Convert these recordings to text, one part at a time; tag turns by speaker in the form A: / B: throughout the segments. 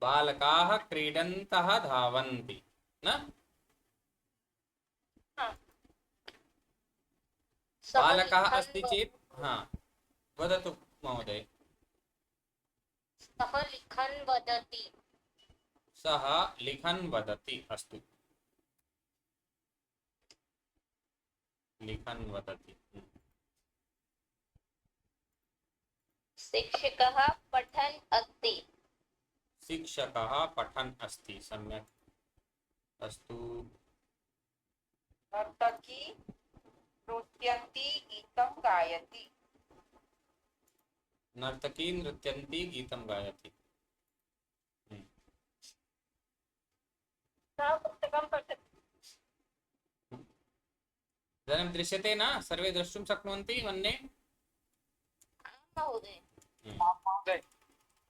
A: बालकाः क्रीडन्तः धावन्ति न।
B: हाँ।
A: बालकः अस्ति चेत् हाँ वदतु महोदय।
B: सः लिखन् वदति।
A: सः लिखन् वदति। अस्तु लिखन् वदति।
B: शिक्षकः पठन् अस्ति।
A: शिक्षकः पठन् अस्ति। सम्यक्। अस्तु।
C: नर्तकी नृत्यन्ती गीतं गायति।
A: नर्तकी नृत्यन्ती गीतं गायति।
B: सः पुस्तकं पठति।
A: इदानीं दृश्यते न? सर्वे द्रष्टुं शक्नुवन्ति मन्ये?
B: महोदय।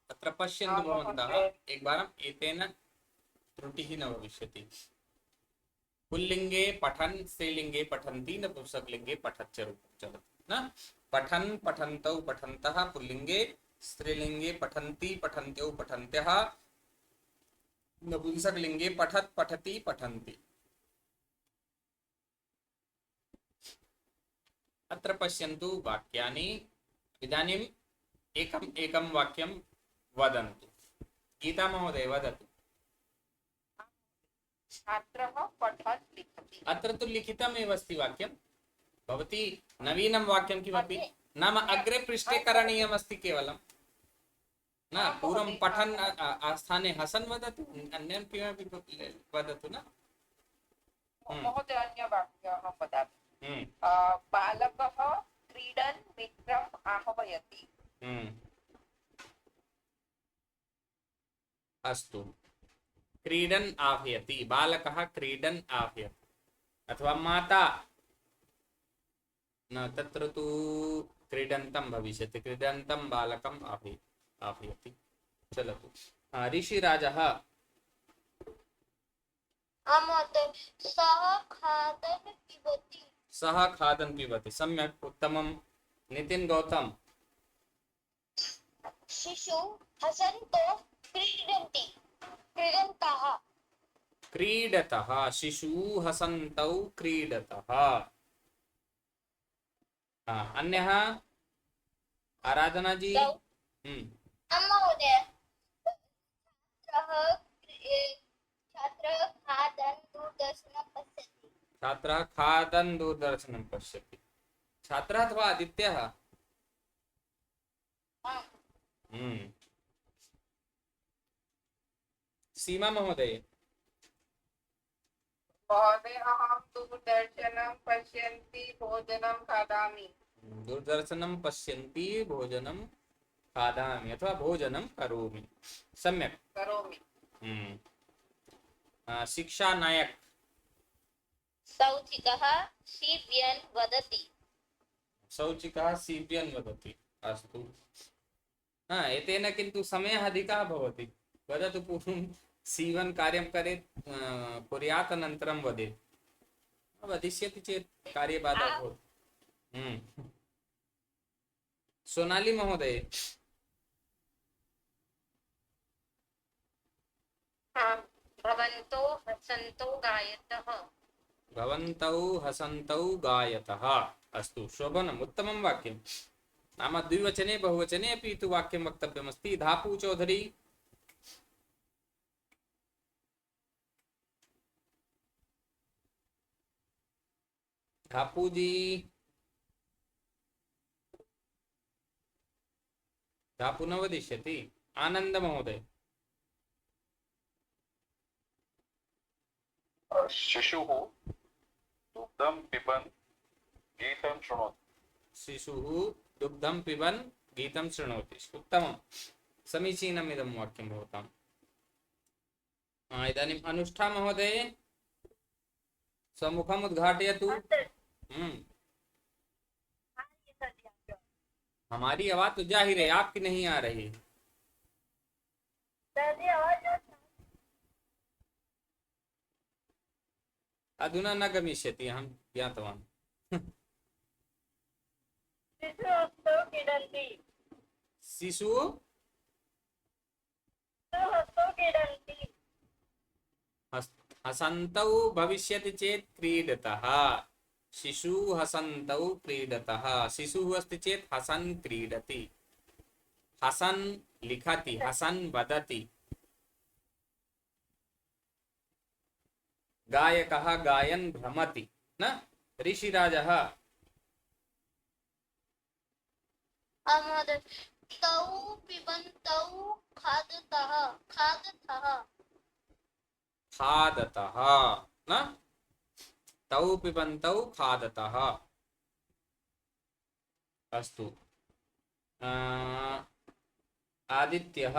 A: अत्र पश्यन्तु भवन्तः एकवारम् एतेन त्रुटिः न भविष्यति। पुल्लिङ्गे पठन्, स्त्रीलिङ्गे पठन्ति, नपुंसकलिङ्गे पठत् च रूपं चलति न। पठन् पठन्तौ पठन्तः पुल्लिङ्गे, स्त्रीलिङ्गे पठन्ति पठन्त्यौ पठन्त्यः, नपुंसकलिङ्गे पठत् पठति पठन्ति। अत्र पश्यन्तु वाक्यानि। इदानीम् एकम् एकं वाक्यं वदन्तु। गीता महोदय वदतु।
C: छात्रः पठन् लिखति।
A: अत्र तु लिखितमेव अस्ति वाक्यं। भवती नवीनं वाक्यं किमपि नाम अग्रे पृष्ठे करणीयमस्ति केवलं न। पूर्वं पठन् स्थाने हसन् वदतु, अन्यं किमपि वदतु न।
C: महोदय अन्यवाक्यम् अहं वदामि।
A: हम्म।
C: बालकः क्रीडन् मित्रम् आह्वयति।
A: अस्तु। क्रीडन् आह्वयति। बालकः क्रीडन् आह्वयति अथवा माता न, तत्र तु क्रीडन्तं भविष्यति। क्रीडन्तं बालकम् आह्वयति। चलतु। ऋषिराजः।
B: सः खादन् पिबति।
A: सः खादन् पिबति। सम्यक्, उत्तमं। नितिन गौतम।
B: शिशु हसन्तो क्रीडन्ति। क्रीडन्तः।
A: क्रीडतः। शिशु हसन्तौ क्रीडतः। अन्यः आराधना जी।
B: महोदय, छात्रः खादन् दूरदर्शनं पश्यति।
A: छात्रः खादन् दूरदर्शनं पश्यति। छात्रः अथवा आदित्यः? सीमा महोदय।
C: महोदय अहं दूरदर्शनं पश्यन्ति भोजनं खादामि।
A: दूरदर्शनं पश्यन्ति भोजनं खादामि अथवा भोजनं करोमि। सम्यक्
C: करोमि।
A: शिक्षा नायक।
B: सौचिकः सीव्यन् वदति।
A: सौचिकः सीव्यन् वदति। अस्तु। एतेन किन्तु समयः अधिकः भवति। वदतु पूर्वं सीवन् कार्यं करेत्, कुर्यात्, अनन्तरं वदेत्। वदिष्यति चेत् कार्यबाधा भवति। सोनाली महोदय।
B: भवन्तौ हसन्तौ गायतः।
A: भवन्तौ हसन्तौ गायतः। अस्तु, शोभनम्, उत्तमं वाक्यं। नाम द्विवचने बहुवचने अपि तु वाक्यं वक्तव्यमस्ति। धापु चौधरी। धापू जी। धापु न वदिष्यति। आनंद महोदय।
D: शिशुः दुग्धं पिबन् गीतं शृणोति।
A: शिशुः दुग्धं पिबन् गीतं शृणोति। उत्तमं, समीचीनम् इदं वाक्यं भवताम्। इदानीम् अनुष्ठा महोदय स्वमुखम् उद्घाटयतु। हमारी आवाज तो जाहिर है, आपकी नहीं आ रही। अधुना न गमिष्यति, अहं ज्ञातवान्। शिशु हसन्तौ भविष्यति चेत् क्रीडतः, शिशु हसन्तौ क्रीडतः, शिशुः अस्ति चेत् हसन् क्रीडति, हसन् लिखति, हसन् वदति, गायकः गायन् भ्रमति न। ऋषिराजः
B: महोदय तौ पिबन्तौ खादतः खादतः
A: खादतः न, तौ पिबन्तौ खादतः। अस्तु, आदित्यः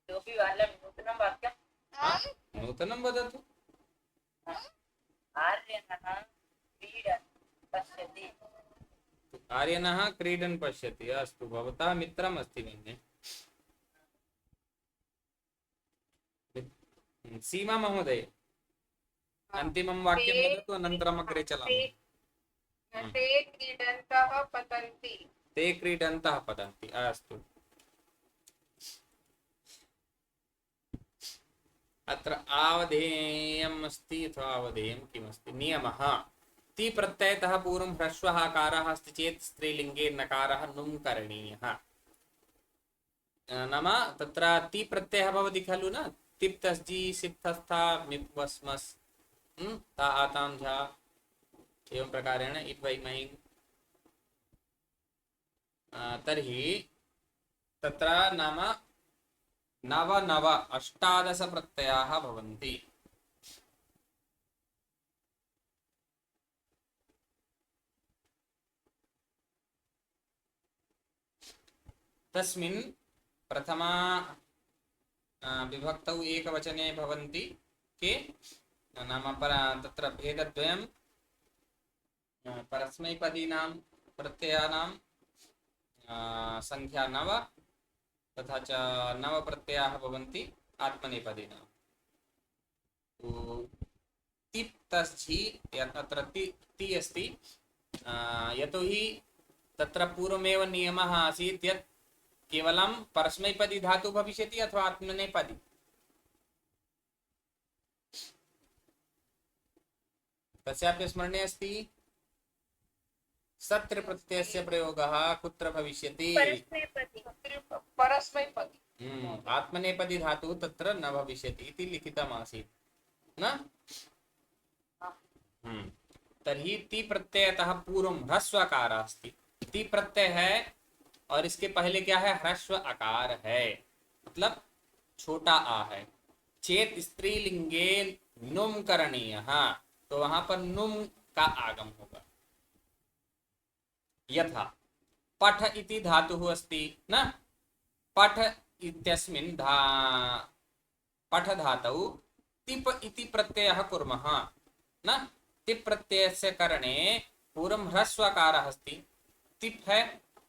C: इतोपि बालं नूतनं वाक्यम्
A: नूतनं वदतु।
C: आर्यनः क्रीडन् पश्यति।
A: आर्यनः क्रीडन् पश्यति। अस्तु, भवतः मित्रम् अस्ति मन्ये। सीमा महोदय, अन्तिमं वाक्यं वदतु, अनन्तरम् अग्रे चलामः।
C: ते क्रीडन्तः पतन्ति।
A: ते क्रीडन्तः पतन्ति। अस्तु, अत्र आवधेयम् अस्ति अथवा आवधेयं किमस्ति, नियमः। ति प्रत्ययतः पूर्वं ह्रस्वः आकारः अस्ति चेत् स्त्रीलिङ्गे नकारः नुम् करणीयः। नाम तत्र ति प्रत्ययः भवति खलु न, तिप्तस्जि सिप्तस्था मिप् वस्मस् ता आतां झा, एवं प्रकारेण इट् वै मै। तर्हि तत्र नाम नव नव अष्टादश प्रत्ययाः भवन्ति। तस्मिन् प्रथमा विभक्तौ एकवचने भवन्ति के, नाम तत्र भेदद्वयं परस्मैपदीनां प्रत्ययानां संख्या 9 तथा च 9 प्रत्ययाः भवन्ति आत्मनेपदीनां। तिप्तस्थि अत्र ति अस्ति, यतोहि तत्र पूर्वमेव नियमः आसीत् यत् केवलं परस्मैपदी धातु भविष्यति अथवा आत्मनेपदी। तस्यापि स्मरणे अस्ति सत्र प्रत्ययस्य प्रयोगः कुत्र भविष्यति,
C: परस्मैपदी।
A: आत्मनेपदी धातु तत्र न भविष्यति इति लिखितमासीत् न। तर्हि ति प्रत्ययतः पूर्वं ह्रस्व आकार अस्ति, ति प्रत्यय है और इसके पहले क्या है, ह्रस्व आकार है, मतलब छोटा आ है। चेत स्त्रीलिंगे नुम करणीयः, तो वहां पर नुम का आगम होगा। यथा पठ इति धातुः अस्ति न, पठ इत्यस्मिन् पठ धातौ तिप इति प्रत्ययः कुर्मः न। तिप प्रत्ययस्य करणे पूर्वं ह्रस्वकारः अस्ति, तिप है,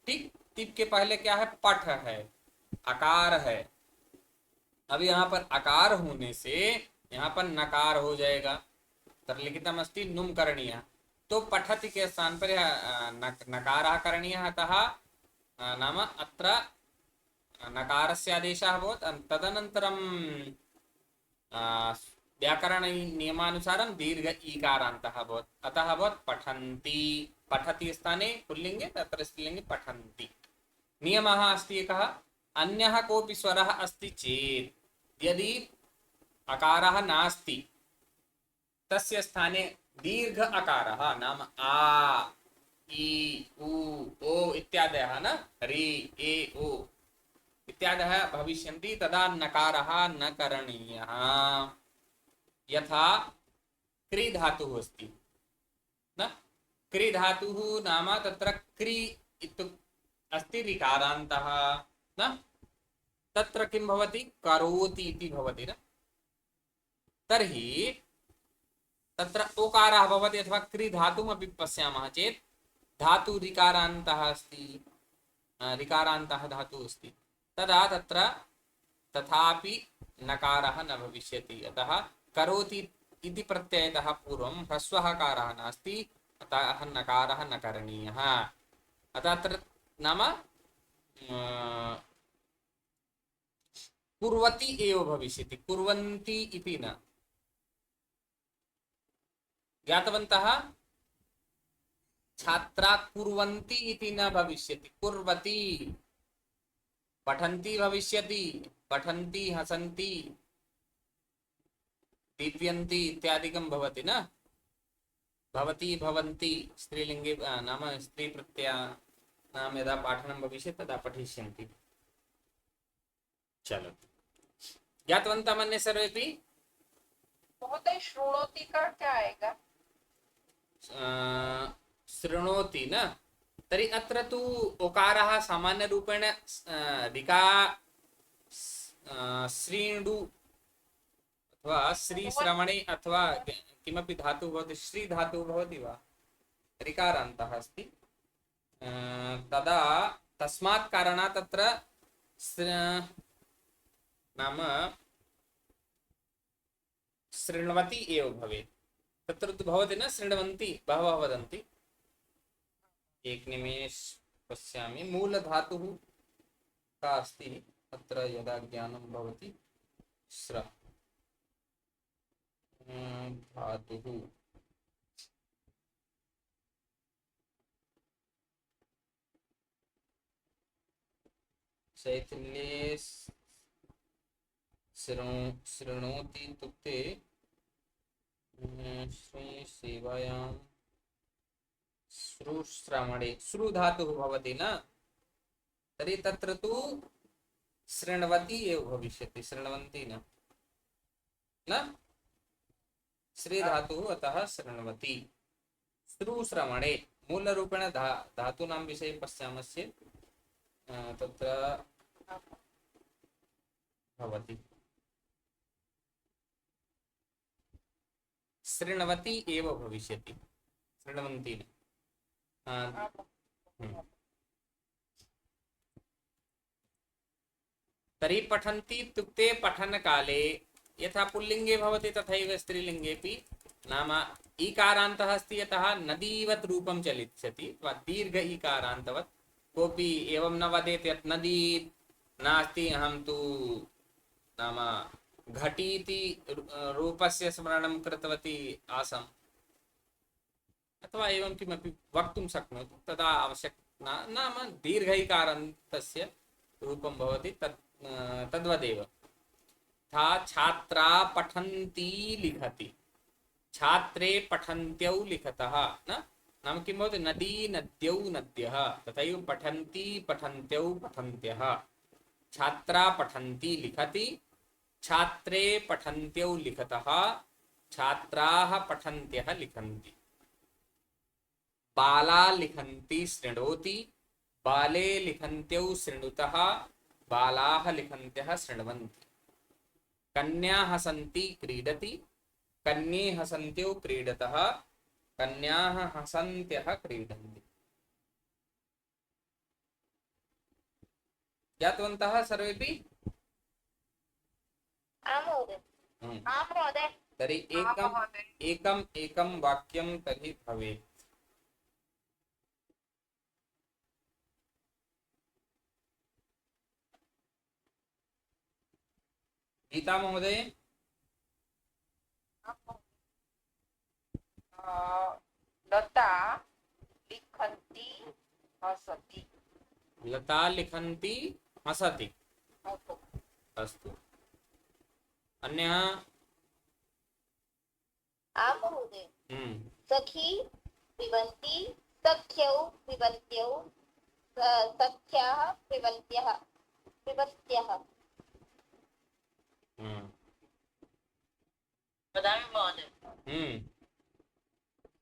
A: ठीक। तिप के पहले क्या है, पठ है, आकार है। अब यहाँ पर आकार होने से यहाँ पर नकार हो जाएगा, लिखितम् अस्ति नुम करणीयः, तो पठति के स्थान पर नकारः करणीयः, अतः नाम अत्र नकारस्य आदेशः भवत्। तदनन्तरं व्याकरण नियमानुसारं दीर्घ ईकारान्तः भवत्, अतः भवत् पठन्ति। पठति स्थाने पुल्लिङ्गे, तत्र स्त्रीलिङ्गे पठन्ति। नियमः अस्ति एकः, अन्यः कोऽपि स्वरः अस्ति चेत् यदि अकारः नास्ति तस्य स्थाने दीर्घ अकारः नाम आ इ उ ओ इत्यादयः न, रि ए ओ इत्यादयः भविष्यन्ति, तदा नकारः न करणीयः। यथा क्री धातुः अस्ति न, क्री धातुः नाम तत्र क्री इत्युक्ते अस्ति ऋकारान्तः न, तत्र किं भवति, करोति इति भवति न। तर्हि तत्र ओकारः भवति, अथवा क्री धातुमपि पश्यामः चेत् धातु ऋकारान्तः अस्ति, ऋकारान्तः धातुः अस्ति, तदा तत्र तथापि नकारः न भविष्यति। अतः करोति इति प्रत्ययतः पूर्वं ह्रस्वकारः नास्ति, अतः नकारः न करणीयः। अतः अत्र नाम कुर्वती एव भविष्यति, कुर्वन्ति इति न। ज्ञातवन्तः? छात्रा कुर्वन्ति इति न भविष्यति, कुर्वती। पठन्ति भविष्यति, पठन्ति, हसन्ति, दीप्यन्ति इत्यादिकं भवति न। भवति, भवन्ति स्त्रीलिङ्गे नाम स्त्री प्रत्ययानां यदा पाठनं भविष्यति तदा पठिष्यन्ति। चलो, ज्ञातवन्तः मन्ये सर्वेपि?
C: महोदय शृणोति का क्या आएगा?
A: शृणोति न। तर्हि अत्र तु ओकारः सामान्यरूपेण ऋका श्रीणु अथवा श्रीश्रवणे अथवा किमपि धातुः भवति, श्री धातुः भवति वा, ऋकारान्तः अस्ति, तदा तस्मात् कारणात् तत्र नाम शृण्वति एव भवेत्। तत्र तु भवति न, शृण्वन्ति बहवः वदन्ति। एक निमेष पश्यामि, मूलधातुः का अस्ति अत्र यदा ज्ञानं भवति। श्र धातुः शैथिल्ये शृणोति इत्युक्ते श्री सेवायां श्रुश्रवणे श्रु धातुः भवति न, तर्हि तत्र तु शृण्वति एव भविष्यति, शृण्वन्ति न श्री धातुः, अतः शृण्वति। श्रुश्रवणे मूलरूपेण धातूनां विषये पश्यामश्चेत् तत्र भवति शृण्वति एव भविष्यति, शृण्वन्ति न। तर्हि पठन्ति इत्युक्ते पठनकाले यथा पुल्लिङ्गे भवति तथैव स्त्रीलिङ्गेपि, नाम ईकारान्तः अस्ति यतः नदीवत् रूपं चलिष्यति, वा दीर्घ ईकारान्तवत्। कोऽपि एवं न वदेत् यत् नदी नास्ति, अहं तु नाम घटीति रूपस्य स्मरणं कृतवती आसम्, अथवा एवं किमपि वक्तुं शक्नोति, तदा आवश्यकं न, नाम दीर्घैकारान्तस्य रूपं भवति, तद्वदेव। था छात्रा पठन्ति लिखति, छात्रे पठन्त्यौ लिखतः न, नाम किं भवति, नदी नद्यौ नद्यः, तथैव पठन्ति पठन्त्यौ पठन्त्यः। छात्रा पठन्ति लिखति, छात्रे पठन्त्यौ लिखतः, छात्राः पठन्त्यः लिखन्ति। बाला लिखन्ति शृणोति, बाले लिखन्त्यौ शृणुतः, बालाः लिखन्त्यः शृण्वन्ति। कन्या हसन्ति क्रीडति, कन्ये हसन्त्यौ क्रीडतः, कन्याः हसन्त्यः क्रीडन्ति। ज्ञातवन्तः सर्वेपि?
B: आम् महोदय। आम् महोदय।
A: तर्हि एकं वाक्यं तर्हि भवेत्। गीता महोदय।
C: लता लिखन्ति हसति।
A: लता लिखन्ति हसति, अस्तु। अन्यः?
B: आम् महोदय। सखी पिबन्ति, सख्यौ पिबन्त्यौ, सख्याः पिबन्त्यः पिबत्यः।
C: वदामि महोदय।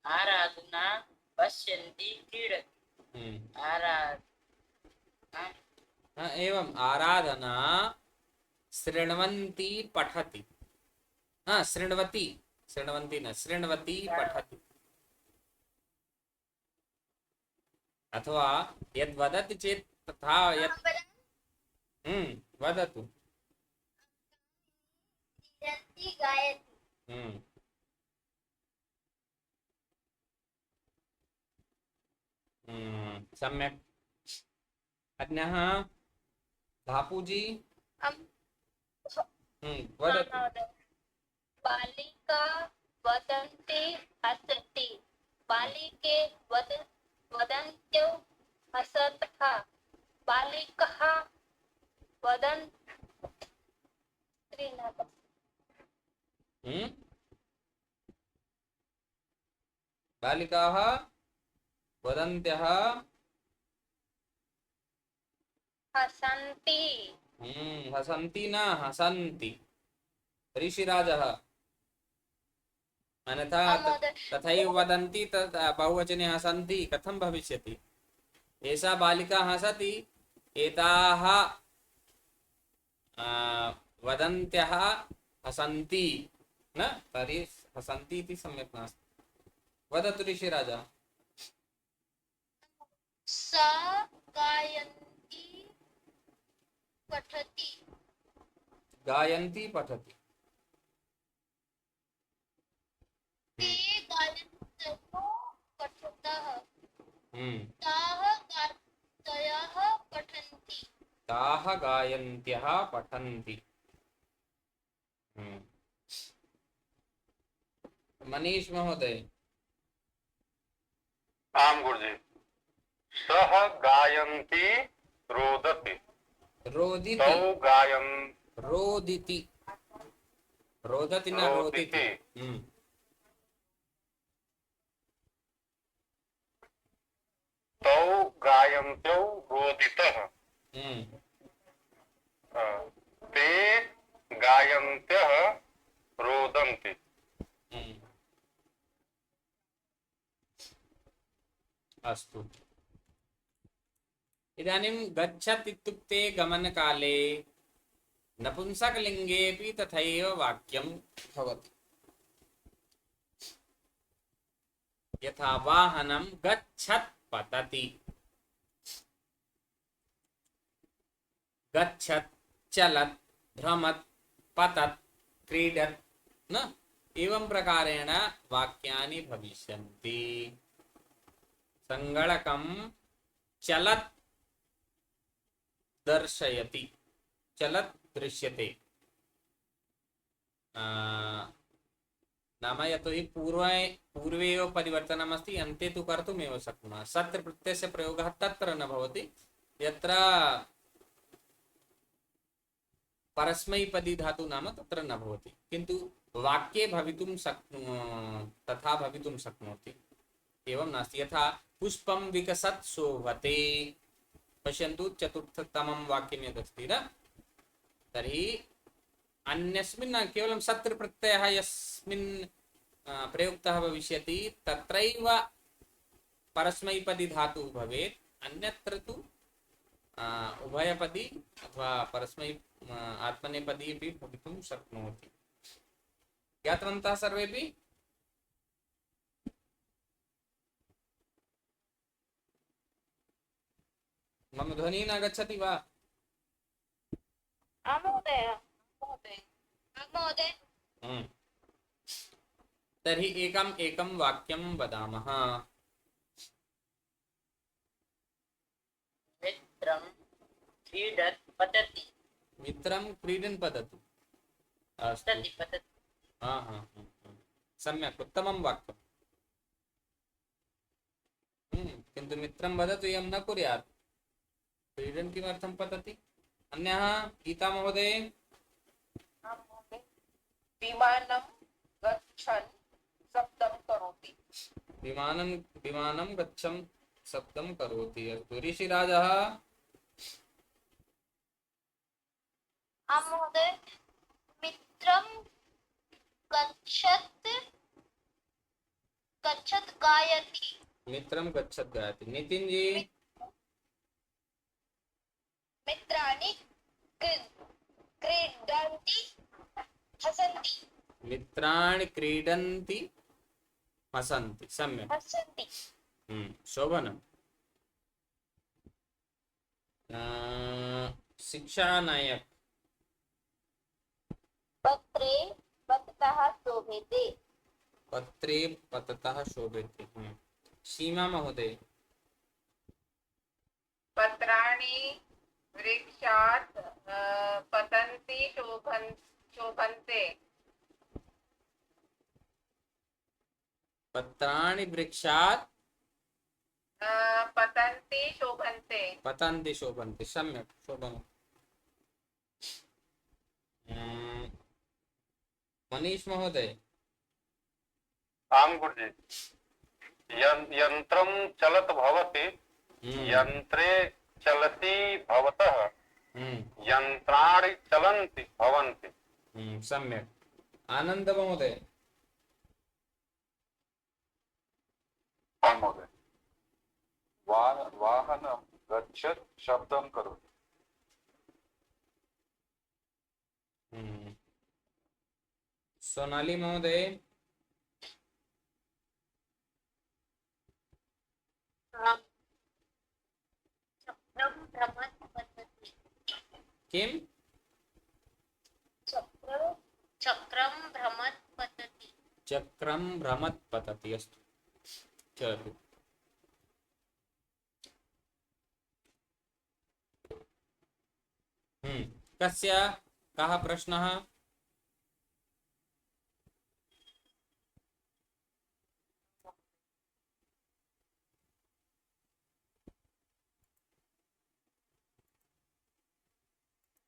C: आराधना पश्यन्ति क्रीडति।
A: एवं आराधना शृण्वन्ति पठति, शृण्वति, शृण्वन्ति न, शृण्वति पठति। अथवा यद् वदति चेत् तथा यत् वदतु। गायति। सम्यक्। अन्यः? धापुजी। वदतु।
B: महोदय बालिका वदन्ति हसति बालिके वदन्त्यौ हसतः बालिकः वदन् त्रीणः
A: हम्म, बालिकाः वदन्त्यः
B: हसन्ति
A: हसन्ति न हसन्ति। ऋषिराजः अन्यथा
B: महोदय
A: तथैव वदन्ति तत् बहुवचने हसन्ति कथं भविष्यति? एषा बालिका हसति, एताः वदन्त्यः हसन्ति न, तर्हि हसन्ति इति सम्यक् नास्ति। वदतु ऋषिराजः।
B: सा गायन्ती पठति
A: गायन्ति पठति।
B: ते गायन्तः पठतः
A: हम्म,
B: तयः पठन्ति
A: ताः गायन्त्यः पठन्ति। मनीष महोदय।
D: आम गुरुजी। सः गायन्ति रोदति।
A: रोदिति।
D: तौ गायन्
A: रोदिति। रोदति न रोदिति।
D: तौ गायन्त्यौ रोदितः। ते गायन्त्यः रोदन्ति।
A: अस्तु। इदानीं गच्छत् इत्युक्ते गमनकाले नपुंसकलिङ्गेऽपि तथैव वाक्यं भवति। यथा वाहनं गच्छत् पतति, गच्छत् चलत् भ्रमत् पतत् क्रीडत् न, एवं प्रकारेण वाक्यानि भविष्यन्ति। संगणकं चलत् दर्शयति, चलत् दृश्यते। नाम यतोहि पूर्वे एव परिवर्तनमस्ति, अन्ते तु कर्तुमेव शक्नुमः। सत्र प्रत्ययस्य प्रयोगः तत्र न भवति यत्र परस्मैपदी धातु नाम तत्र न भवति, किन्तु वाक्ये भवितुं तथा भवितुं शक्नोति। एवं नास्ति। यथा पुष्पं विकसत् शोभते, पश्यन्तु चतुर्थतमं वाक्यं यदस्ति न, तर्हि अन्यस्मिन् न केवलं सत्र प्रत्ययः यस्मिन् प्रयुक्तः भविष्यति तत्रैव परस्मैपदी धातुः भवेत्, अन्यत्र तु उभयपदी अथवा परस्मै आत्मनेपदी अपि भवितुं शक्नोति। ज्ञातवन्तः सर्वेपि? मम ध्वनिः न गच्छति वा?
B: महोदय
C: महोदय
B: महोदय
A: तर्हि एकम् एकं वाक्यं वदामः।
B: मित्रं क्रीडत् पतति
A: मित्रं क्रीडन् पततु। अस्तु,
B: पतति
A: सम्यक्, उत्तमं वाक्यं। किन्तु मित्रं वदतु इयं न कुर्यात्। क्रीडन् किमर्थं पतति? अन्यः गीता महोदय।
C: विमानं गच्छन् शब्दं करोति।
A: विमानं गच्छन् शब्दं करोति। अस्तु, ऋषिराजः।
B: महोदय मित्रं गच्छत् गायति।
A: मित्रं गच्छत् गायति। नितिन जी।
B: मित्राणि क्रीडन्ति हसन्ति।
A: मित्राणि क्रीडन्ति हसन्ति। सम्यक्,
B: हसन्ति।
A: शोभनम्। शिक्षानायक।
B: पत्रे पततः शोभते।
A: पत्रे पततः शोभते। सीमा महोदय।
C: पत्राणि वृक्षात् पतन्ति पतन्ति शोभन्ते।
A: पत्राणि वृक्षात्
C: पतन्ति शोभन्ते।
A: पतन्ति शोभन्ति, सम्यक्, शोभनम्। मनीष महोदय।
D: आम गुरुजी। यंत्रम चलत भवति, यंत्रे चलति भवतः, यंत्राणि चलन्ति भवन्ति।
A: सम्यक्। आनंद महोदय।
E: हाँ महोदय। वाहनं गच्छत् शब्दं करोति।
A: सोनाली महोदय।
B: चक्रं भ्रमत् पतति।
A: किम?
B: चक्रं भ्रमत् पतति।
A: चक्रं भ्रमत् पतति। अस्तु, चलतु। कस्य कः प्रश्नः?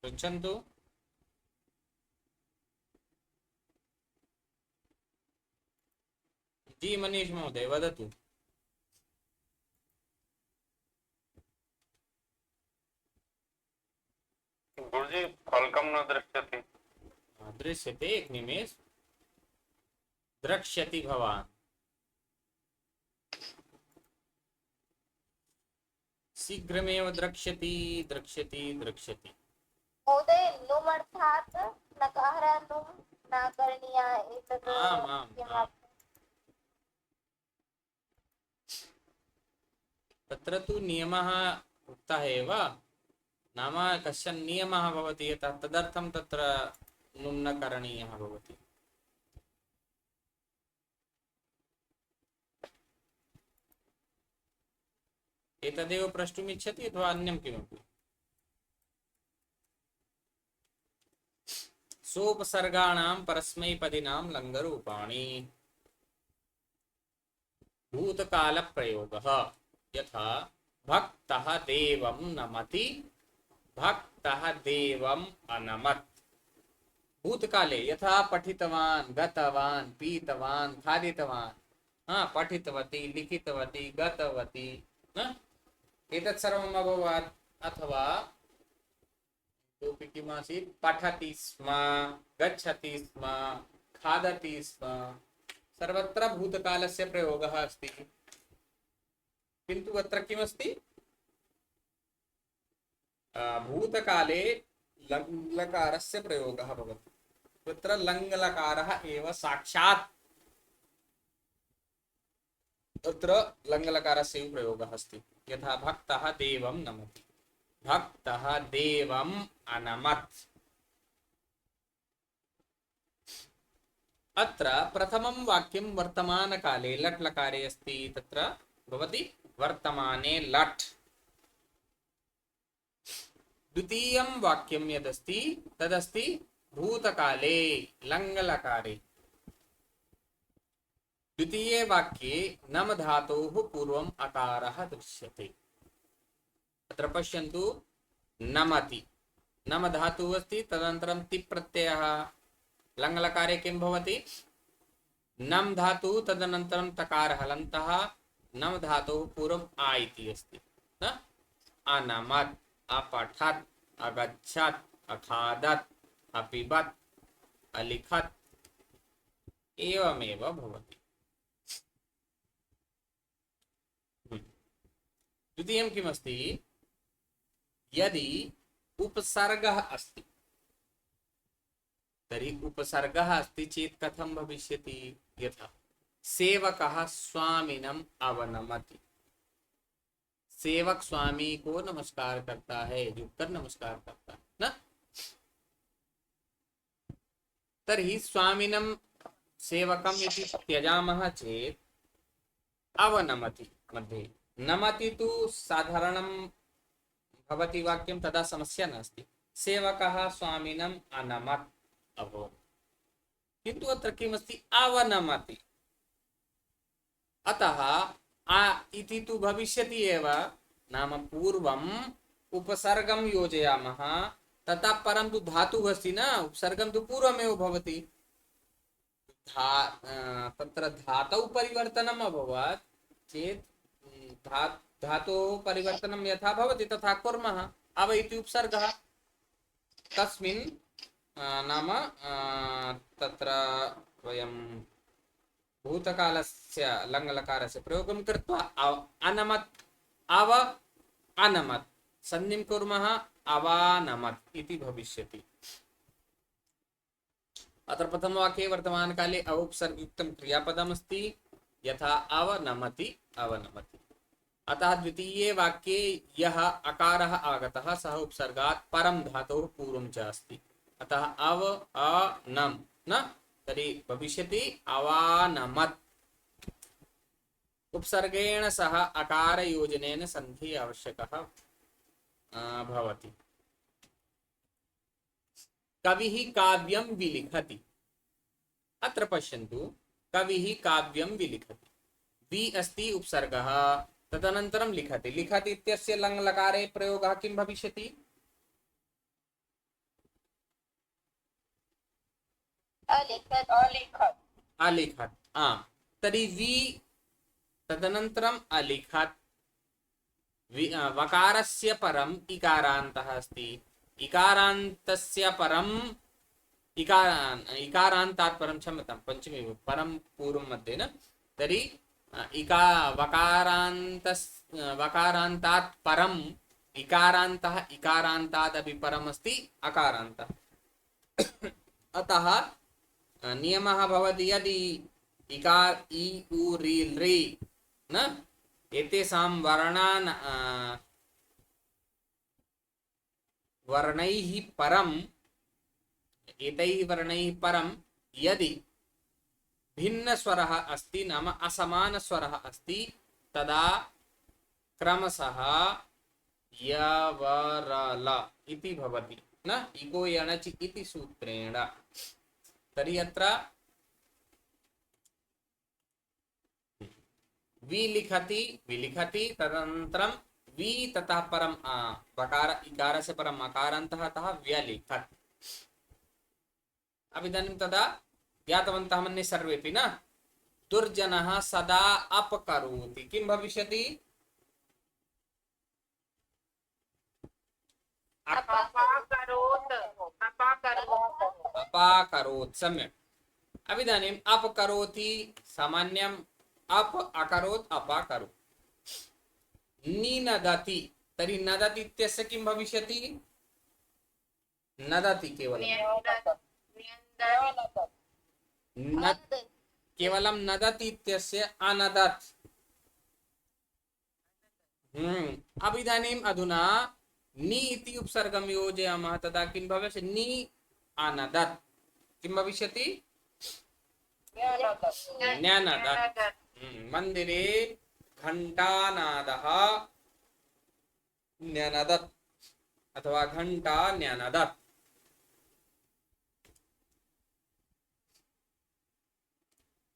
A: पृच्छन्तु। जी मनीष महोदय वदतु।
D: गुरुजी फलकम न दृश्यते।
A: दृश्यते, एक निमेष। द्रक्ष्यति भवान्। शीघ्रमेव द्रक्ष्यति द्रक्ष्यति द्रक्ष्यति।
B: महोदय नुमर्थात् नकारः नुम् न करणीयः एतत्
A: आम्, आम्,
B: यहाँ
A: आम्। तत्र तु नियमः उक्तः एव, नाम कश्चन नियमः भवति यतः तदर्थं तत्र नुम् न करणीयः भवति। एतदेव प्रष्टुमिच्छति अथवा अन्यं किमपि? सोपसर्गाणां परस्मैपदिनां लङ्गरूपाणि। भूतकालप्रयोगः यथा भक्तः देवं नमति, भक्तः देवम् अनमत्। भूतकाले यथा पठितवान्, गतवान्, पीतवान्, खादितवान्, पठितवती, लिखितवती, गतवती, एतत् सर्वम् अभवत्। अथवा इतोपि किमासीत्? पठति स्म, गच्छति स्म, खादति स्म। सर्वत्र भूतकालस्य प्रयोगः अस्ति। किन्तु अत्र किमस्ति? भूतकाले लङ्लकारस्य प्रयोगः भवति। तत्र लङ्लकारः एव साक्षात् तत्र लङ्लकारस्य प्रयोगः अस्ति। यथा भक्तः देवं नमति, भक्तः देवम् अनमत्। अत्र प्रथमं वाक्यं वर्तमानकाले लट् लकारे अस्ति। तत्र भवति वर्तमाने लट्। द्वितीयं वाक्यं यदस्ति तदस्ति भूतकाले लङ्लकारे। द्वितीये वाक्ये नम धातोः पूर्वम् अकारः दृश्यते। अत्र पश्यन्तु, नमति नम धातुः अस्ति, तदनन्तरं तिप् प्रत्ययः। लङ्लकारे किं भवति? नम धातुः, तदनन्तरं तकारः लन्तः, नम धातोः पूर्वम् आ इति अस्ति। अनमत्, अपठत्, अगच्छत्, अखादत्, अपिबत्, अलिखत्, एवमेव भवति। द्वितीयं किमस्ति? यदि उपसर्गः अस्ति तर्हि उपसर्गः अस्ति चेत् कथं भविष्यति? यथा सेवकः स्वामिनम् अवनमति। सेवक स्वामी को नमस्कार करता है, झुककर नमस्कार करता है ना। तर्हि स्वामिनं सेवकम् इति त्यजामः चेत् अवनमति मध्ये, नमति तु साधारणं भवति वाक्यं, तदा समस्या नास्ति। सेवकः स्वामिनम् अनमत् अभवत्, किन्तु अत्र किमस्ति अवनमति। अतः आ इति तु भविष्यति एव, नाम पूर्वम् उपसर्गं योजयामः, ततः परं तु धातुः अस्ति न, उपसर्गं तु पूर्वमेव भवति। तत्र धातौ परिवर्तनम् अभवत् चेत् धातोः परिवर्तनं यथा भवति तथा कुर्मः। अव इति उपसर्गः, तस्मिन् नाम तत्र वयं भूतकालस्य लङ्लकारस्य प्रयोगं कृत्वा अनमत् अव अनमत् सन्धिं कुर्मः, अवानमत् इति भविष्यति। अत्र प्रथमवाक्ये वर्तमानकाले अवोपसर्गयुक्तं क्रियापदमस्ति, यथा अवनमति अवनमति। अतः द्वितीये वाक्ये यः अकारः आगतः सः उपसर्गात् परं धातोः पूर्वं च अस्ति। अतः अव अनम न तर्हि भविष्यति अवानमत्। उपसर्गेण सह अकारयोजनेन सन्धि आवश्यकः भवति। कविः काव्यं विलिखति। अत्र पश्यन्तु, कविः काव्यं विलिखति, वि अस्ति उपसर्गः, तदनन्तरं लिखति। लिखति इत्यस्य लङ् लकारे प्रयोगः किं भविष्यति?
C: अलिखत्।
A: अलिखत्। तर्हि वि तदनन्तरम् अलिखत्। वकारस्य परम् इकारान्तः अस्ति, इकारान्तस्य परम् इकारान्तात् परं, क्षम्यतां, पंचमी परं पूर्वं मध्ये न, तर्हि वकारान्तात् परम् इकारान्तः, इकारान्तादपि परम् अस्ति अकारान्तः। अतः नियमः भवति, यदि इकार इ उ रि ऋ न एतेषां वर्णैः परम्, एतैः वर्णैः परं यदि भिन्नस्वरः अस्ति, नाम असमानस्वरः अस्ति, तदा क्रमशः यवरल इति भवति न, इको यणचि इति सूत्रेण। तर्हि अत्र विलिखति विलिखति, तदनन्तरं वि ततः परं वकार इकारस्य परम् अकारान्तः, अतः व्यलिखत्। अब इदानीं तदा ज्ञातवन्तः मन्ये सर्वेपि न। दुर्जनः सदा अपकरोति, किं भविष्यति? अपाकरोत्। सम्यक्। अब इदानीम् अपकरोति सामान्यम्, अप अकरोत् अपाकरोत्। निनदति, तर्हि नदति इत्यस्य किं भविष्यति? नदति केवलं केवलं नदति इत्यस्य अनदत्। अब इदानीम् अधुना नि इति उपसर्गं योजयामः, तदा किं भविष्यति? नि अनदत्। किं भविष्यति? न्यनदत्। मन्दिरे घण्टानादः न्यनदत् अथवा घण्टा न्यनदत्।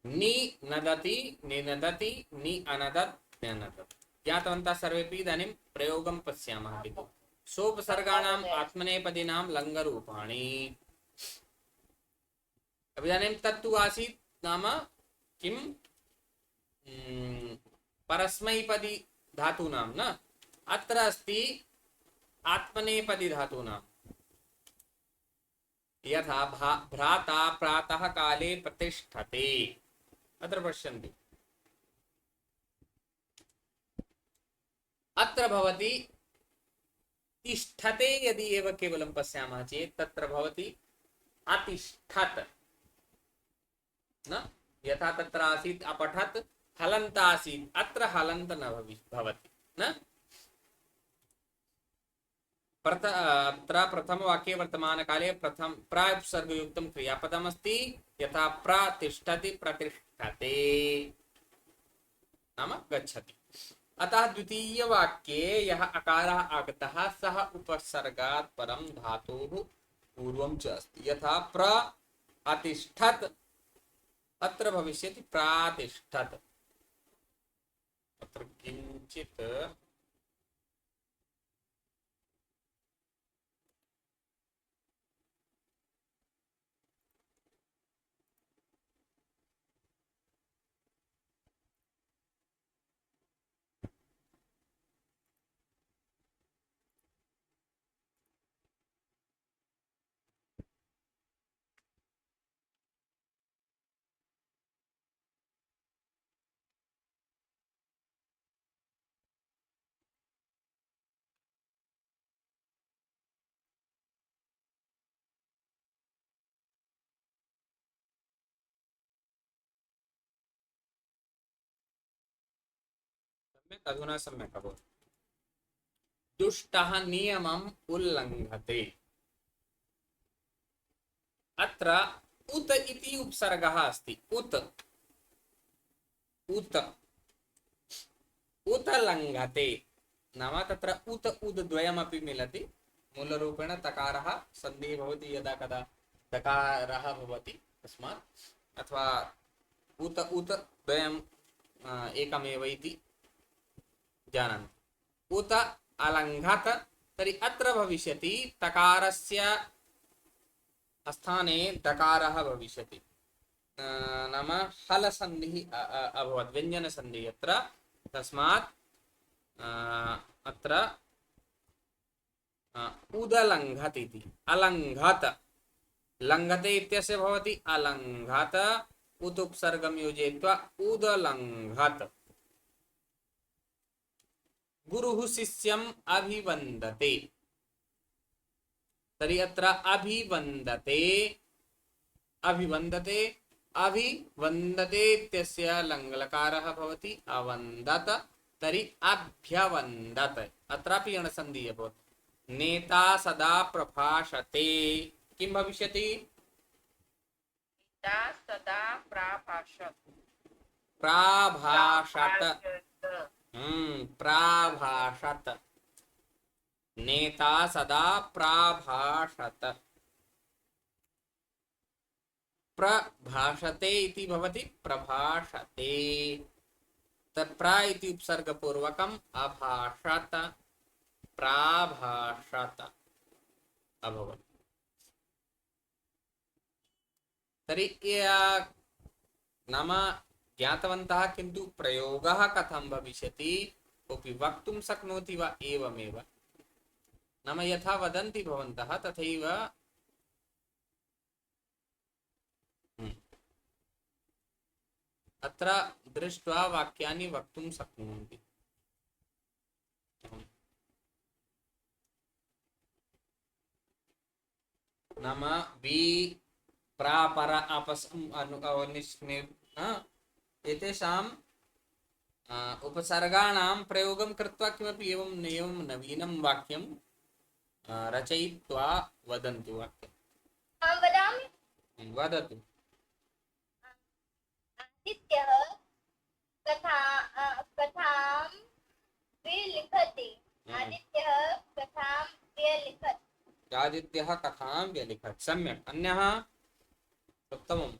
A: नि नदति, निनदति, नि अनदत्, न्यनदत्। ज्ञातवन्तः सर्वेपि। इदानीं प्रयोगं पश्यामः। सोपसर्गाणाम् आत्मनेपदीनां लङ्गरूपाणि। इदानीं तत्तु आसीत्, नाम किं परस्मैपदी धातूनां न, अत्र अस्ति आत्मनेपदी धातूनां। यथा भ्राता प्रातः काले प्रतिष्ठते। अत्र पश्यन्तु, अत्र भवति तिष्ठते। यदि एव केवलं पश्यामः चेत् तत्र भवति अतिष्ठत् न, यथा तत्र आसीत् अपठत् हलन्त आसीत्, अत्र हलन्त न भवति न। अत्र प्रथमवाक्ये वर्तमानकाले प्रथम प्रायुपसर्गयुक्तं क्रियापदमस्ति, यथा प्रतिष्ठति प्रतिष्ठते नाम गच्छति। अतः द्वितीय वाक्ये यः अकारः आगतः सः उपसर्गात् परं धातोः पूर्वं च अस्ति। यथा अतिष्ठत् अत्र भविष्यति प्रातिष्ठत्। अत्र किञ्चित् सम्यक्, अधुना सम्यक् अभवत्। दुष्टः नियमम् उल्लङ्घते। अत्र उत इति उपसर्गः अस्ति। उत उत उत लङ्घते नाम तत्र उत उद द्वयमपि मिलति। मूलरूपेण तकारः सन्धिः भवति यदा कदा दकारः भवति तस्मात्, अथवा उत उत द्वयम् एकमेव इति जानन्ति। उत अलङ्घत तर्हि अत्र भविष्यति तकारस्य स्थाने दकारः भविष्यति, नाम हल संधिः अभवत्, व्यञ्जन संधिः अत्र। तस्मात् अत्र उदलङ्घत इति। अलङ्घत लङ्घते इत्यस्य भवति अलङ्घत, उत उपसर्गं योजयित्वा उदलङ्घत। गुरुः शिष्यम् अभिवन्दते तर्हि अत्र अभिवन्दते अभिवन्दते अभिवन्दते इत्यस्य लङ्लकारः भवति अवन्दत, तर्हि अभ्यवन्दत। अत्रापि अणसन्धिः अभवत्। नेता सदा प्रभाषते किं भविष्यति?
C: नेता सदा प्राभाषत।
A: प्राभाषत। प्राभाषत। नेता सदा प्राभाषत। प्रभाषते इति भवति प्रभाषते। प्र इति उपसर्गपूर्वकम् अभाषत प्राभाषत अभवत्। तर्हि नाम ज्ञातवन्तः, किन्तु प्रयोगः कथं भविष्यति कोऽपि वक्तुं शक्नोति वा? एवमेव, नाम यथा वदन्ति भवन्तः तथैव अत्र दृष्ट्वा वाक्यानि वक्तुं शक्नुवन्ति। नाम वि प्रापर अपसम् एतेषाम् उपसर्गाणां प्रयोगं कृत्वा किमपि एवं नवीनं वाक्यं रचयित्वा वदन्तु वाक्यं।
B: अहं वदामि।
A: वदतु।
B: आदित्यः कथां विलिखति। आदित्यः कथां व्यलिखत्।
A: आदित्यः कथां व्यलिखत्। सम्यक्। अन्यः? उत्तमम्।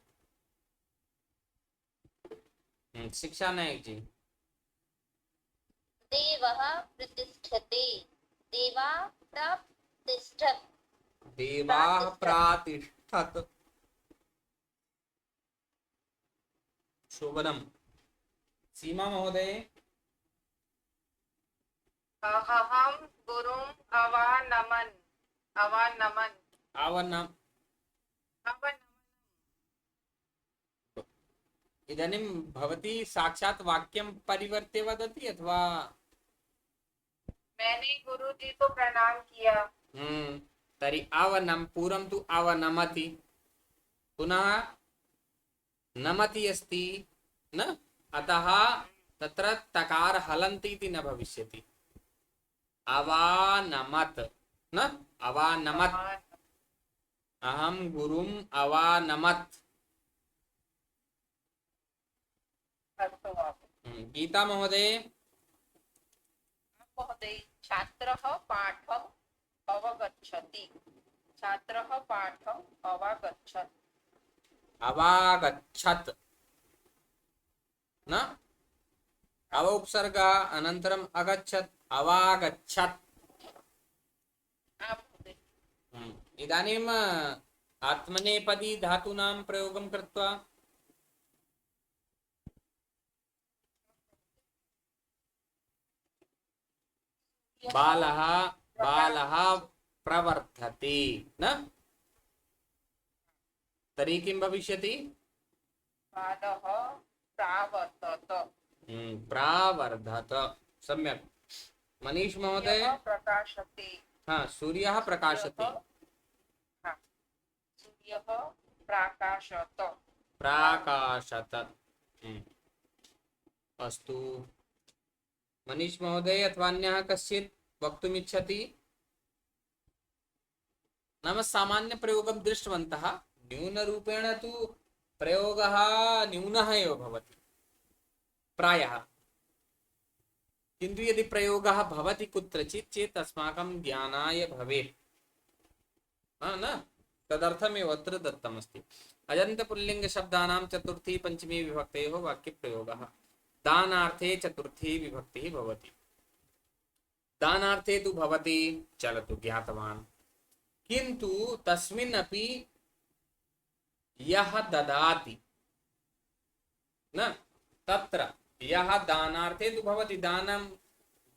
A: शिक्षा नायक जी।
B: देवः प्रतिष्ठते। देवा प्रतिष्ठत्।
A: देवाः प्रातिष्ठत्। शोभनम्। सीमा महोदय।
C: अहं गुरुम् अवानमन्।
A: आवनम्। इदानीं भवती साक्षात् वाक्यं परिवर्त्य वदति अथवा?
C: मैंने गुरुजी को प्रणाम किया।
A: तर्हि आवनं पूर्वं तु अवनमति, पुनः नमति अस्ति न, अतः तत्र तकार हलन्ति इति न भविष्यति। अवानमत् न, अवानमत्। अहं गुरुम् अवानमत्। गीता महोदय।
C: महोदय छात्रः पाठम् अवगच्छति छात्रः पाठम् अवगच्छत्
A: अवागच्छत् न अव उपसर्ग अनन्तरम् अगच्छत् अवागच्छत्
C: महोदय
A: इदानीम् आत्मनेपदी धातूनां प्रयोगं कृत्वा बालः बालः प्रवर्धते न तर्हि किं भविष्यति
C: बालः प्रावर्तत
A: प्रावर्धत सम्यक् मनीष महोदय
C: सूर्यः प्रकाशते
A: हाँ सूर्यः प्रकाशते
C: सूर्यः प्राकाशत
A: प्राकाशत अस्तु मनीष महोदय अथवा अन्यः कश्चित् वक्तुमिच्छति नाम सामान्य प्रयोगं दृष्टवन्तः न्यूनरूपेण तु प्रयोगः न्यूनः एव भवति प्रायः किन्तु यदि प्रयोगः भवति कुत्रचित् चेत् अस्माकं ज्ञानाय भवेत् न तदर्थमेव अत्र दत्तमस्ति अजन्तपुल्लिङ्गशब्दानां चतुर्थी पञ्चमी विभक्तयोः वाक्यप्रयोगः दानार्थे चतुर्थी विभक्तिः भवति दानार्थे तु भवति चलतु ज्ञातवान् किन्तु तस्मिन् अपि यः ददाति न तत्र यः दानार्थे तु भवति दानं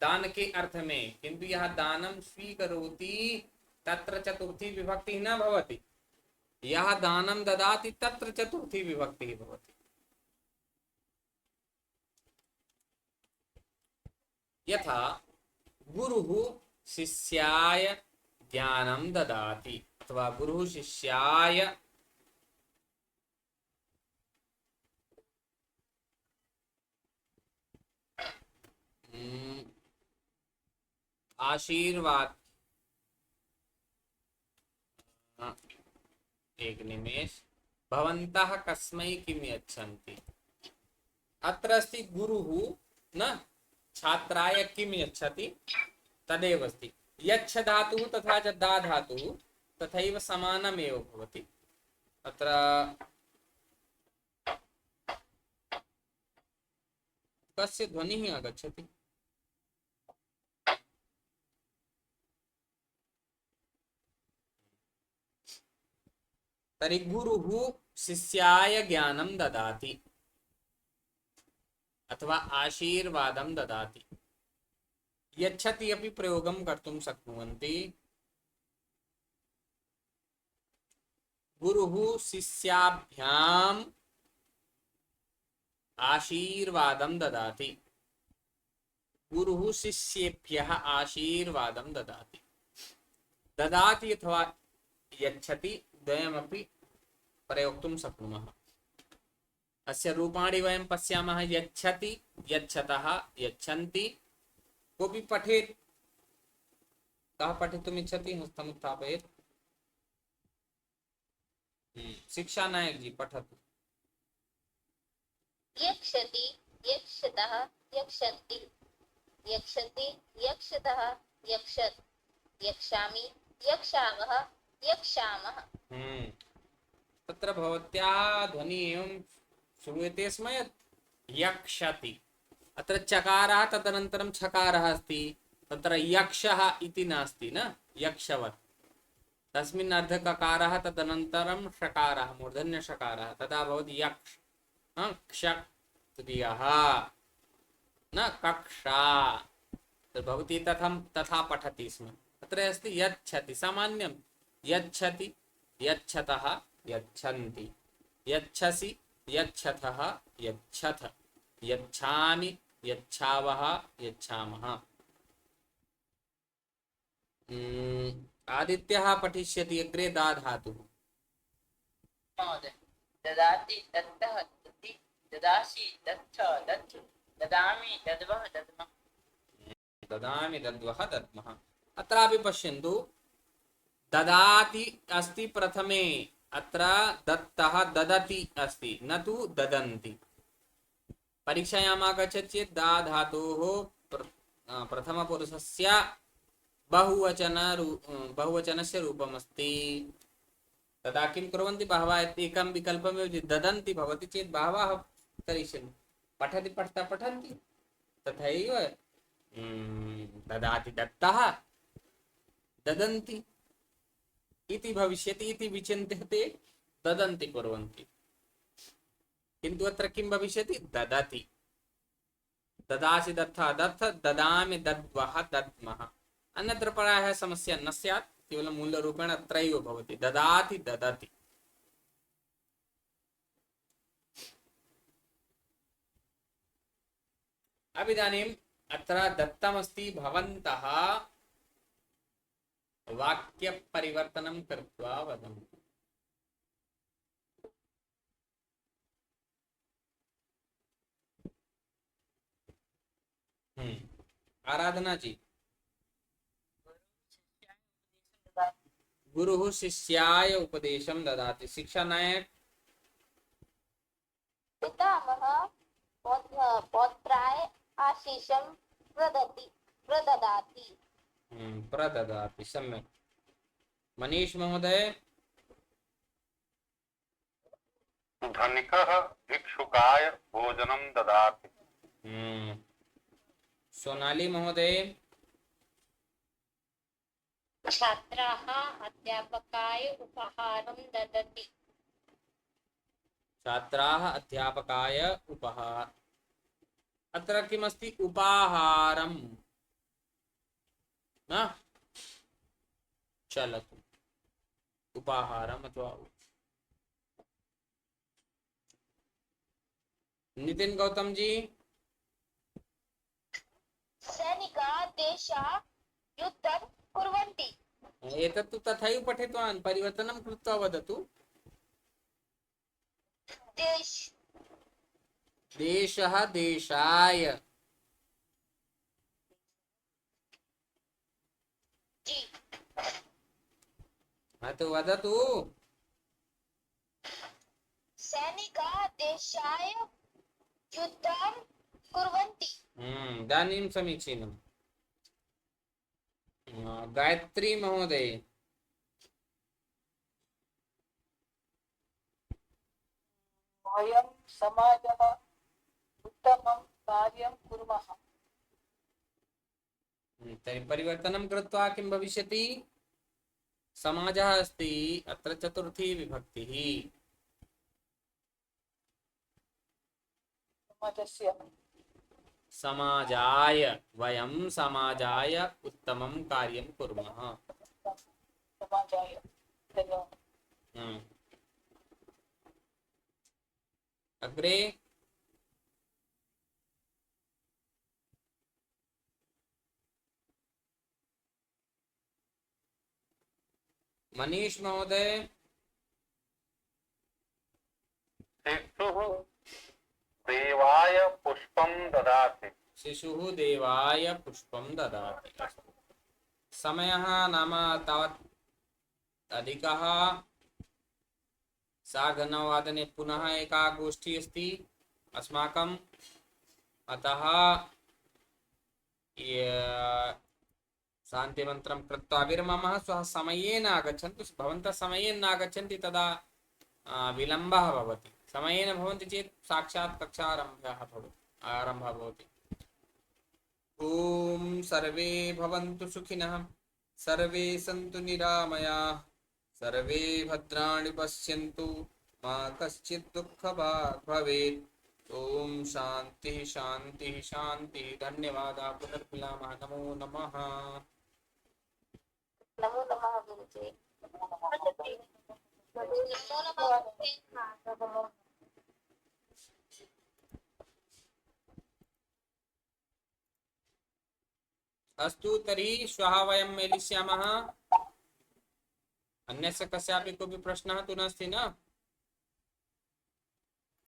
A: दान के अर्थ में किन्तु यः दानं स्वीकरोति तत्र चतुर्थी विभक्तिः न भवति यः दानं ददाति तत्र चतुर्थी विभक्तिः भवति यथा गुरुः शिष्याय ज्ञानं ददाति अथवा गुरुः शिष्याय आशीर्वाद एक निमेष भवन्तः कस्मै किं यच्छन्ति अत्र अस्ति गुरुः न छात्राय किं यच्छति तदेव अस्ति यच्छ धातुः तथा च दा धातुः तथैव समानमेव भवति अत्र कस्य ध्वनिः आगच्छति तर्हि गुरुः शिष्याय ज्ञानं ददाति अथवा आशीर्वादं ददाति यच्छति अपि प्रयोगं कर्तुं शक्नुवन्ति गुरुः शिष्याभ्याम् आशीर्वादं ददाति गुरुः शिष्येभ्यः आशीर्वादं ददाति ददाति अथवा यच्छति द्वयमपि प्रयोक्तुं शक्नुमः अस्य रूपाणि वयं पश्यामः यच्छति यच्छतः यच्छन्ति कोऽपि पठेत् कः पठितुम् इच्छति हस्तम् उत्थापयेत् शिक्षा नायक जी पठतु
B: यक्षति यक्षतः यक्षन्ति यक्षन्ति यक्षतः यक्षत् यक्षामि यक्षावः यक्षामः
A: तत्र भवत्याः ध्वनिः एवं श्रूयते स्म यत् यक्षति अत्र चकारः तदनन्तरं छकारः अस्ति तत्र यक्षः इति नास्ति न यक्षवत् तस्मिन् अर्धककारः तदनन्तरं षकारः मूर्धन्यषकारः तदा भवति यक्ष क्षत्रियः न कक्षा भवती तथा पठति स्म अत्र अस्ति यच्छति सामान्यं यच्छति यच्छतः यच्छन्ति यच्छसि यच्छतः यच्छथ यच्छामि यच्छावः यच्छामः आदित्यः पठिष्यति अग्रे दा धातुः
F: महोदय ददाति दत्तः दति ददासि दत्थ दत् ददामि दद्वः दद्मः
A: ददामि दद्वः दद्मः अत्रापि पश्यन्तु ददाति अस्ति प्रथमे अत्र दत्तः ददति अस्ति न तु ददन्ति परीक्षायाम् आगच्छति चेत् दा धातोः प्रथमपुरुषस्य बहुवचनस्य रूपमस्ति तदा किं कुर्वन्ति बहवः एकं विकल्पमेव ददन्ति भवति चेत् बहवः करिष्यन्ति पठति पठता पठन्ति तथैव ददाति दत्तः ददन्ति इति भविष्यति इति विचिन्त्य ते ददन्ति कुर्वन्ति किन्तु अत्र किं भविष्यति ददति ददासि दत्तः दत्त ददामि दद्वः दद्मः अन्यत्र प्रायः समस्या न स्यात् केवलं मूलरूपेण अत्रैव भवति ददाति ददति अब इदानीम् अत्र दत्तमस्ति भवन्तः वाक्यपरिवर्तनं कृत्वा वदन्तु आराधना जी गुरुः शिष्याय उपदेशं ददाति शिक्षा नायक
B: पितामहः पौत्राय आशीषं प्रददाति
A: प्रददाति सम्यक् मनीष महोदय
D: धनिकः भिक्षुकाय भोजनं ददाति
A: सोनाली महोदय
B: छात्राः अध्यापकाय उपहारं ददति
A: छात्राः अध्यापकाय उपहार अत्र किमस्ति उपाहारं न चलतु उपाहारम् अथवा नितिन गौतम जी
B: सैनिकाः देशाः युद्धं कुर्वन्ति
A: एतत्तु तथैव पठितवान् परिवर्तनं कृत्वा वदतु देशः देशाय तो वदतु
B: सैनिकाः देशाय युद्धं कुर्वन्ति
A: इदानीं समीचीनम् गायत्री महोदय
C: वयं समाजः उत्तमं कार्यं कुर्मः
A: तर्हि परिवर्तनं कृत्वा किं भविष्यति समाजः अस्ति अत्र चतुर्थी विभक्तिः
C: समाजस्य
A: समाजाय वयं समाजाय उत्तमं कार्यं कुर्मः
C: समाजाय धन्यवादः
A: अग्रे मनीष महोदय
D: शिशुः देवाय पुष्पं ददाति
A: शिशुः देवाय पुष्पं ददाति अस्तु समयः नाम तावत् अधिकः सार्धनववादने पुनः एका गोष्ठी अस्ति अस्माकम् अतः शान्तिमन्त्रं कृत्वा विरमामः श्वः समयेन आगच्छन्तु भवन्तः समयेन नागच्छन्ति तदा विलम्बः भवति समयेन भवन्ति चेत् साक्षात् आरम्भः भवति ॐ सर्वे भवन्तु सुखिनः सर्वे सन्तु निरामयाः सर्वे भद्राणि पश्यन्तु मा कश्चित् दुःखभाग् भवेत् ॐ शान्तिः शान्तिः शान्तिः धन्यवादाः पुनर्मिलामः नमो नमः
B: नमो नमः गुरुजी नमो नमः
A: अस्तु तर्हि श्वः वयं मेलिष्यामः अन्यस्य कस्यापि कोऽपि प्रश्नः तु नास्ति न